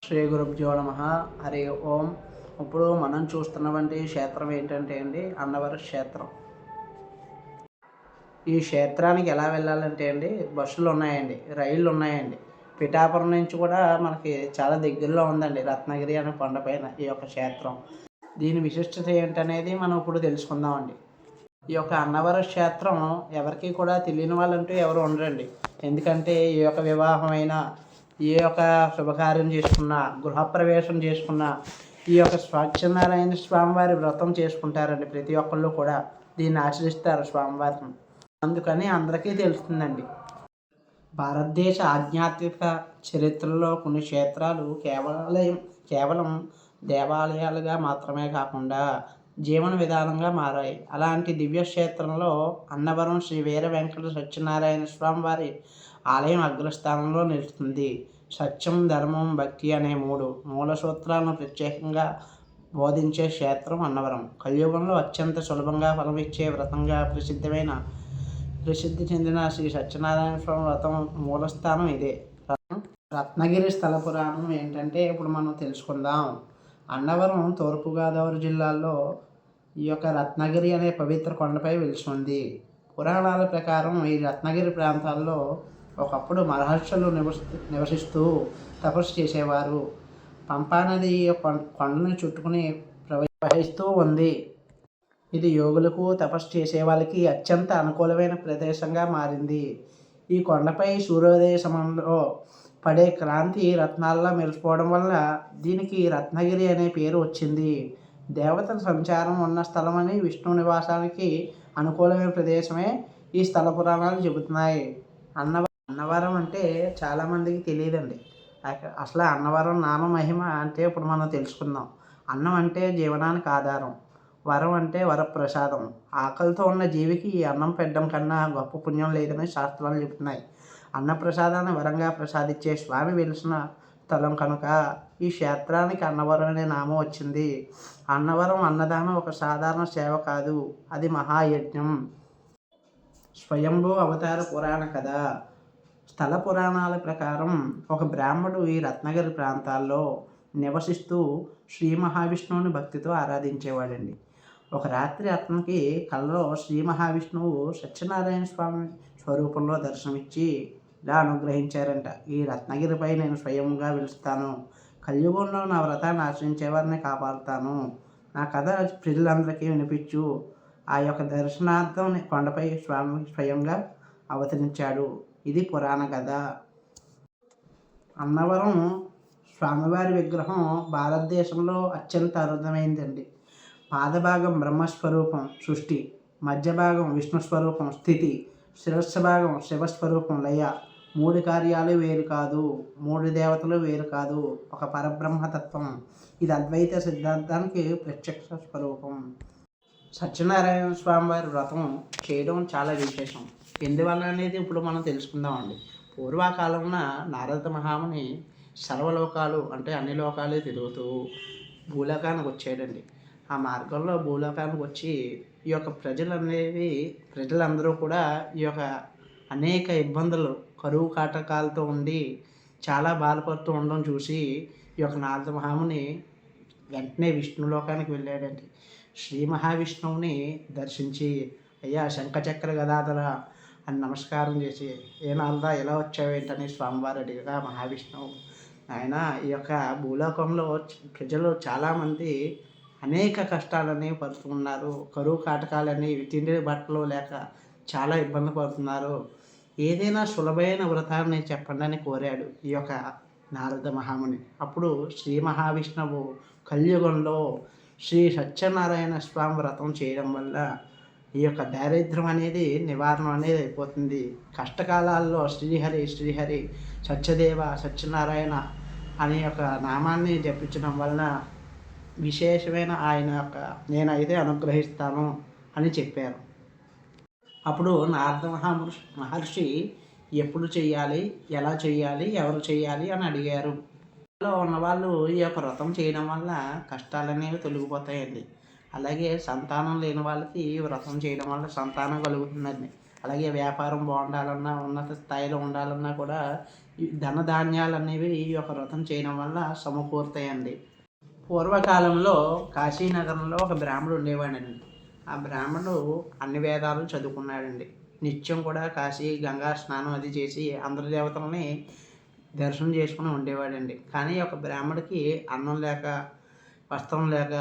శ్రీ గురుభ్యో నమ. హరి ఓం. ఇప్పుడు మనం చూస్తున్నటువంటి క్షేత్రం ఏంటంటే అండి, అన్నవరం క్షేత్రం. ఈ క్షేత్రానికి ఎలా వెళ్ళాలంటే అండి, బస్సులు ఉన్నాయండి, రైళ్ళు ఉన్నాయండి. పిఠాపురం నుంచి కూడా మనకి చాలా దగ్గరలో ఉందండి, రత్నగిరి అనే కొండపైన ఈ యొక్క క్షేత్రం. దీని విశిష్టత ఏంటనేది మనం ఇప్పుడు తెలుసుకుందామండి. ఈ యొక్క అన్నవరం క్షేత్రం ఎవరికి కూడా తెలియని వాళ్ళంటూ ఎవరు ఉండరండి. ఎందుకంటే ఈ యొక్క వివాహమైన, ఏ యొక్క శుభకార్యం చేసుకున్నా, గృహప్రవేశం చేసుకున్నా ఈ యొక్క సత్యనారాయణ స్వామివారి వ్రతం చేసుకుంటారండి. ప్రతి ఒక్కళ్ళు కూడా దీన్ని ఆచరిస్తారు స్వామివారిని. అందుకని అందరికీ తెలుస్తుందండి. భారతదేశ ఆధ్యాత్మిక చరిత్రలో కొన్ని క్షేత్రాలు కేవలం దేవాలయాలుగా మాత్రమే కాకుండా జీవన విధానంగా మారాయి. అలాంటి దివ్యక్షేత్రంలో అన్నవరం శ్రీ వీర వెంకట సత్యనారాయణ స్వామి వారి ఆలయం అగ్రస్థానంలో నిలుస్తుంది. సత్యం, ధర్మం, భక్తి అనే మూడు మూల సూత్రాలను ప్రత్యేకంగా బోధించే క్షేత్రం అన్నవరం. కలియుగంలో అత్యంత సులభంగా ఫలమిచ్చే వ్రతంగా ప్రసిద్ధి చెందిన శ్రీ సత్యనారాయణ స్వామి వ్రతం మూలస్థానం ఇదే. రత్నగిరి స్థల పురాణం ఏంటంటే ఇప్పుడు మనం తెలుసుకుందాం. అన్నవరం తూర్పుగోదావరి జిల్లాలో ఈ యొక్క రత్నగిరి అనే పవిత్ర కొండపై వెలిసింది. పురాణాల ప్రకారం ఈ రత్నగిరి ప్రాంతాల్లో ఒకప్పుడు మహర్షులు నివసిస్తూ తపస్సు చేసేవారు. పంపానది కొండను చుట్టుకుని ప్రవహిస్తూ ఉంది. ఇది యోగులకు, తపస్సు చేసే వాళ్ళకి అత్యంత అనుకూలమైన ప్రదేశంగా మారింది. ఈ కొండపై సూర్యోదయ సమయంలో పడే క్రాంతి రత్నాల్లో మెరిసిపోవడం వల్ల దీనికి రత్నగిరి అనే పేరు వచ్చింది. దేవతల సంచారం ఉన్న స్థలమని, విష్ణు నివాసానికి అనుకూలమైన ప్రదేశమే ఈ స్థల పురాణాలు చెబుతున్నాయి. అన్నవరం అంటే చాలామందికి తెలియదండి. అసలు అన్నవరం నామ మహిమ అంటే ఇప్పుడు మనం తెలుసుకుందాం. అన్నం అంటే జీవనానికి ఆధారం, వరం అంటే వరప్రసాదం. ఆకలితో ఉన్న జీవికి ఈ అన్నం పెట్టడం కన్నా గొప్ప పుణ్యం లేదని శాస్త్రాలు చెబుతున్నాయి. అన్నప్రసాదాన్ని వరంగా ప్రసాదించే స్వామి వెలిసిన స్థలం కనుక ఈ క్షేత్రానికి అన్నవరం అనే నామం వచ్చింది. అన్నవరం అన్నదానం ఒక సాధారణ సేవ కాదు, అది మహాయజ్ఞం. స్వయంభూ అవతార పురాణ కథ. స్థల పురాణాల ప్రకారం ఒక బ్రాహ్మడు ఈ రత్నగిరి ప్రాంతాల్లో నివసిస్తూ శ్రీ మహావిష్ణువుని భక్తితో ఆరాధించేవాడండి. ఒక రాత్రి అతనికి కలలో శ్రీ మహావిష్ణువు సత్యనారాయణ స్వామి స్వరూపంలో దర్శనమిచ్చి ఇలా అనుగ్రహించారంట. ఈ రత్నగిరిపై నేను స్వయంగా వెలుస్తాను. కలియుగంలో నా వ్రతాన్ని ఆచరించే వారిని కాపాడుతాను. నా కథ ప్రజలందరికీ వినిపించు. ఆ యొక్క దర్శనార్థం కొండపై స్వామి స్వయంగా అవతరించాడు. ఇది పురాణ కథ. అన్నవరం స్వామివారి విగ్రహం భారతదేశంలో అత్యంత అరుదమైందండి. పాదభాగం బ్రహ్మస్వరూపం సృష్టి, మధ్య భాగం విష్ణుస్వరూపం స్థితి, శిరస్సు భాగం శివస్వరూపం లయ. మూడు కార్యాలు వేరు కాదు, మూడు దేవతలు వేరు కాదు, ఒక పరబ్రహ్మతత్వం. ఇది అద్వైత సిద్ధాంతానికి ప్రత్యక్ష స్వరూపం. సత్యనారాయణ స్వామి వారి వ్రతం చేయడం చాలా విశేషం. ఎందువల్ల అనేది ఇప్పుడు మనం తెలుసుకుందామండి. పూర్వకాలంలో నారద మహాముని సర్వలోకాలు అంటే అన్ని లోకాలు తిరుగుతూ భూలోకానికి వచ్చాడండి. ఆ మార్గంలో భూలోకానికి వచ్చి ఈ యొక్క ప్రజలందరూ కూడా ఈ యొక్క అనేక ఇబ్బందులు, కరువు కాటకాలతో ఉండి చాలా బాధపడుతూ ఉండడం చూసి ఈ యొక్క నారద మహాముని వెంటనే విష్ణులోకానికి వెళ్ళాడండి. శ్రీ మహావిష్ణువుని దర్శించి, అయ్యా శంఖచక్ర గదాధర అని నమస్కారం చేసి, ఏ నారదా ఎలా వచ్చావేంటని స్వామివారు అడిగగా మహావిష్ణువు, ఆయన ఈ యొక్క భూలోకంలో ప్రజలు చాలామంది అనేక కష్టాలని పడుతున్నారు, కరువు కాటకాలని, తిండి బట్టలు లేక చాలా ఇబ్బంది పడుతున్నారు, ఏదైనా సులభమైన వ్రతాన్ని చెప్పండి అని కోరాడు ఈ యొక్క నారద మహాముని. అప్పుడు శ్రీ మహావిష్ణువు కలియుగంలో శ్రీ సత్యనారాయణ స్వామి వ్రతం చేయడం వల్ల ఈ యొక్క దారిద్ర్యం అనేది నివారణ అనేది అయిపోతుంది. కష్టకాలాల్లో శ్రీహరి సత్యదేవ సత్యనారాయణ అనే యొక్క నామాన్ని జపించడం వలన విశేషమైన ఆయన యొక్క నేనైతే అనుగ్రహిస్తాను అని చెప్పారు. అప్పుడు నారద మహర్షి ఎప్పుడు చేయాలి, ఎలా చేయాలి, ఎవరు చేయాలి అని అడిగారు. ఉన్నవాళ్ళు ఈ యొక్క వ్రతం చేయడం వల్ల కష్టాలు అనేవి తొలగిపోతాయండి. అలాగే సంతానం లేని వాళ్ళకి వ్రతం చేయడం వల్ల సంతానం కలుగుతుందండి. అలాగే వ్యాపారం బాగుండాలన్నా, ఉన్నత స్థాయిలో ఉండాలన్నా కూడా ఈ ధనధాన్యాలు అనేవి ఈ యొక్క వ్రతం చేయడం వల్ల సమకూరుతాయండి. పూర్వకాలంలో కాశీనగరంలో ఒక బ్రాహ్మడు ఉండేవాడండి. ఆ బ్రాహ్మణుడు అన్ని వేదాలు చదువుకున్నాడండి. నిత్యం కూడా కాశీ గంగా స్నానం అది చేసి అందరి దేవతలని దర్శనం చేసుకుని ఉండేవాడండి. కానీ ఒక బ్రాహ్మడికి అన్నం లేక, వస్త్రం లేక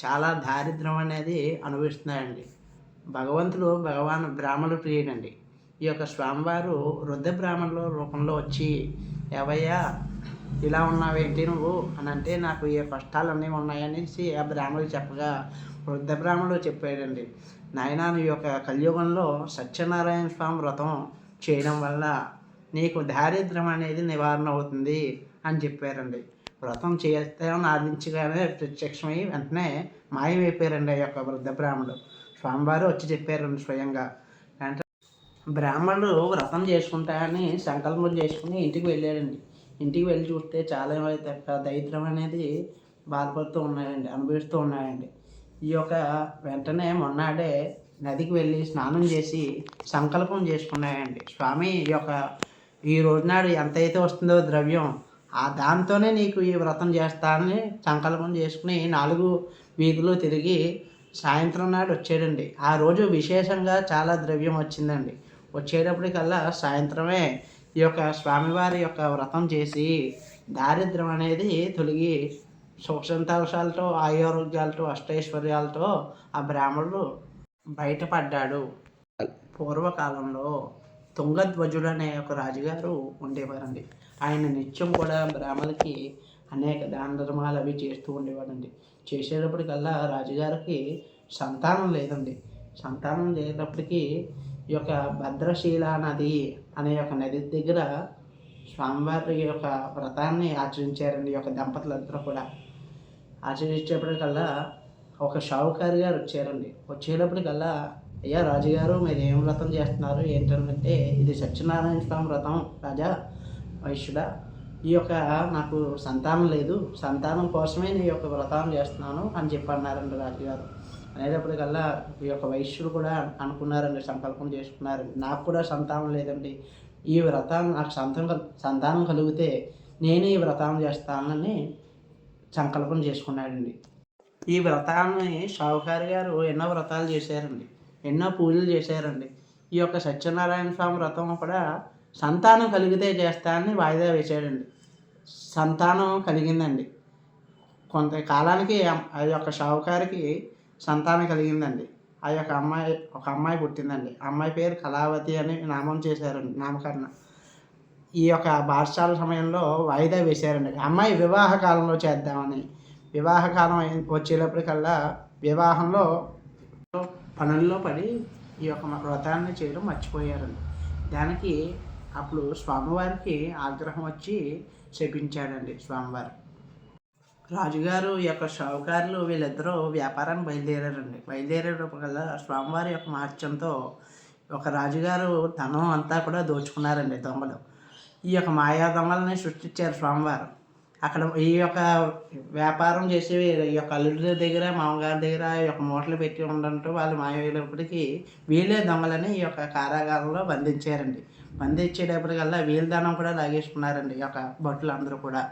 చాలా దారిద్ర్యం అనేది అనుభవిస్తున్నాడండి. భగవంతుడు బ్రాహ్మణుడు ప్రియుడండి. ఈ యొక్క స్వామివారు వృద్ధ బ్రాహ్మణుల రూపంలో వచ్చి, ఏవయ్యా ఇలా ఉన్నావేంటి నువ్వు అని అంటే, నాకు ఏ కష్టాలన్నీ ఉన్నాయనేసి ఆ బ్రాహ్మణుడు చెప్పగా వృద్ధ బ్రాహ్మణుడు చెప్పాడండి, నాయనా నీ యొక్క కలియుగంలో సత్యనారాయణ స్వామి వ్రతం చేయడం వల్ల నీకు దారిద్ర్యం అనేది నివారణ అవుతుంది అని చెప్పారండి. వ్రతం చేస్తామని ఆదించగానే ప్రత్యక్షమై వెంటనే మాయమైపోయారండి ఆ యొక్క వృద్ధ బ్రాహ్మణుడు. స్వామివారు వచ్చి చెప్పారండి స్వయంగా. అంటే బ్రాహ్మణుడు వ్రతం చేసుకుంటానని సంకల్పం చేసుకుని ఇంటికి వెళ్ళాడండి. ఇంటికి వెళ్ళి చూస్తే చాలా దరిద్రం అనేది బాధపడుతూ ఉన్నాయండి, అనుభవిస్తూ ఉన్నాయండి. ఈ యొక్క వెంటనే మొన్నాడే నదికి వెళ్ళి స్నానం చేసి సంకల్పం చేసుకున్నాయండి. స్వామి ఈ రోజునాడు ఎంతైతే వస్తుందో ద్రవ్యం, దాంతోనే నీకు ఈ వ్రతం చేస్తానని సంకల్పం చేసుకుని 4 వీధులు తిరిగి సాయంత్రం నాడు వచ్చాడండి. ఆ రోజు విశేషంగా చాలా ద్రవ్యం వచ్చిందండి. వచ్చేటప్పటికల్లా సాయంత్రమే ఈ యొక్క స్వామివారి యొక్క వ్రతం చేసి దారిద్ర్యం అనేది తొలగి సుఖ సంతోషాలతో, ఆరోగ్యాలతో, అష్టైశ్వర్యాలతో ఆ బ్రాహ్మణుడు బయటపడ్డాడు. పూర్వకాలంలో తుంగధ్వజుడు అనే ఒక రాజుగారు ఉండేవారండి. ఆయన నిత్యం కూడా బ్రాహ్మణులకి అనేక దాన ధర్మాలు అవి చేస్తూ ఉండేవాడండి. చేసేటప్పటికల్లా రాజుగారికి సంతానం లేదండి. సంతానం లేనప్పటికీ ఈ యొక్క భద్రశీల నది అనే ఒక నది దగ్గర స్వామివారి యొక్క వ్రతాన్ని ఆచరించారండి. ఈ యొక్క దంపతులందరూ కూడా ఆచరించేప్పటికల్లా ఒక షావుకారి గారు వచ్చారండి. వచ్చేటప్పటికల్లా, అయ్యా రాజుగారు మీరు ఏం వ్రతం చేస్తున్నారు ఏంటంటే, ఇది సత్యనారాయణ స్వామి వ్రతం రాజా వైశ్యుడా, ఈ యొక్క నాకు సంతానం లేదు, సంతానం కోసమే నేను ఈ యొక్క వ్రతాన్ని చేస్తున్నాను అని చెప్పి అన్నారండి రాజుగారు. అనేటప్పటికల్లా ఈ యొక్క వైశ్యుడు కూడా అనుకున్నారండి, సంకల్పం చేసుకున్నారండి, నాకు కూడా సంతానం లేదండి, ఈ వ్రతాన్ని నాకు సంతానం కలిగితే నేను ఈ వ్రతాన్ని చేస్తానని సంకల్పం చేసుకున్నాడండి. ఈ వ్రతాన్ని షావుకారి గారు ఎన్నో వ్రతాలు చేశారండి, ఎన్నో పూజలు చేశారండి. ఈ యొక్క సత్యనారాయణ స్వామి వ్రతం కూడా సంతానం కలిగితే చేస్తానని వాయిదా వేశాడండి. సంతానం కలిగిందండి. కొంతకాలానికి ఆ యొక్క షావుకారికి సంతానం కలిగిందండి. ఆ యొక్క ఒక అమ్మాయి పుట్టిందండి. అమ్మాయి పేరు కళావతి అని నామం చేశారండి, నామకరణ. ఈ యొక్క పాఠశాల సమయంలో వాయిదా వేశారండి. అమ్మాయి వివాహ కాలంలో చేద్దామని. వివాహ కాలం వచ్చేటప్పటికల్లా వివాహంలో పనుల్లో పడి ఈ యొక్క వ్రతాన్ని చేయడం మర్చిపోయారండి. దానికి అప్పుడు స్వామివారికి ఆగ్రహం వచ్చి శపించాడండి స్వామివారు. రాజుగారు ఈ యొక్క షావుకారులు వీళ్ళిద్దరూ వ్యాపారాన్ని బయలుదేరారండి. బయలుదేరేటప్పటికల్లా స్వామివారి యొక్క మార్చంతో ఒక రాజుగారు ధనం అంతా కూడా దోచుకున్నారండి దొంగలు. ఈ యొక్క మాయా దొంగలని సృష్టించారు స్వామివారు. అక్కడ ఈ యొక్క వ్యాపారం చేసే ఈ యొక్క అల్లుడి దగ్గర, మామగారి దగ్గర ఈ యొక్క మూటలు పెట్టి ఉండడంతో వాళ్ళు మాయమైనప్పటికీ వీళ్ళే దొంగలని ఈ యొక్క కారాగారంలో బంధించారండి. బంధించేటప్పటికల్లా వీళ్ళ ధనం కూడా లాగేసుకున్నారండి ఈ యొక్క భటులు అందరూ కూడా.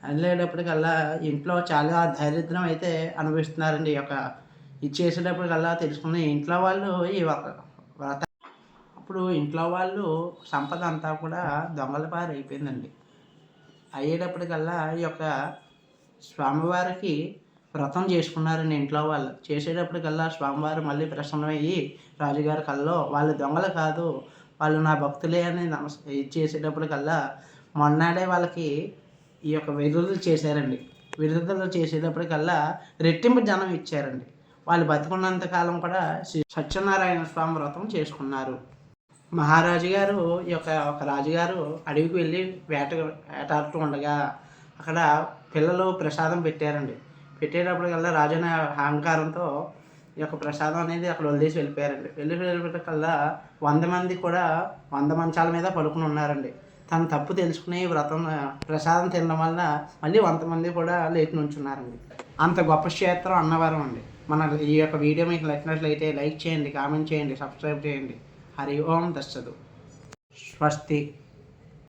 వెళ్ళేటప్పటికల్లా ఇంట్లో చాలా దారిద్ర్యం అయితే అనుభవిస్తున్నారండి. ఈ యొక్క ఇది చేసేటప్పటికల్లా తెలుసుకుని ఇంట్లో వాళ్ళు ఈ వ్రత అప్పుడు ఇంట్లో వాళ్ళు సంపద అంతా కూడా దొంగల పాలు అయిపోయిందండి. అయ్యేటప్పటికల్లా ఈ యొక్క స్వామివారికి వ్రతం చేసుకున్నారండి ఇంట్లో వాళ్ళు. చేసేటప్పటికల్లా స్వామివారు మళ్ళీ ప్రసన్నమయ్యి రాజుగారి కల్లో వాళ్ళు దొంగలు కాదు, వాళ్ళు నా భక్తులే అని ఇది చేసేటప్పటికల్లా మొన్నాడే వాళ్ళకి ఈ యొక్క విడుదల చేశారండి. విడుదల చేసేటప్పటికల్లా రెట్టింపు జనం ఇచ్చారండి. వాళ్ళు బతికున్నంత కాలం కూడా సత్యనారాయణ స్వామి వ్రతం చేసుకున్నారు. మహారాజు గారు ఒక రాజుగారు అడవికి వెళ్ళి వేటాడుతూ ఉండగా అక్కడ పిల్లలు ప్రసాదం పెట్టారండి. పెట్టేటప్పటికల్లా రాజు అనే అహంకారంతో ఈ యొక్క ప్రసాదం అనేది అక్కడ వదిలేసి వెళ్ళిపోయారండి. వెళ్ళిపోయేటప్పటికల్లా 100 మంది కూడా 100 మంచాల మీద పడుకుని ఉన్నారండి. తన తప్పు తెలుసుకుని వ్రతం ప్రసాదం తినడం వల్ల మళ్ళీ 100 మంది కూడా లేచి నుంచున్నారండి. అంత గొప్ప క్షేత్రం అన్నవరం అండి. మన ఈ యొక్క వీడియో మీకు నచ్చినట్లయితే లైక్ చేయండి, కామెంట్ చేయండి, సబ్స్క్రైబ్ చేయండి. హరి ఓం దస్సదు. స్వస్తి.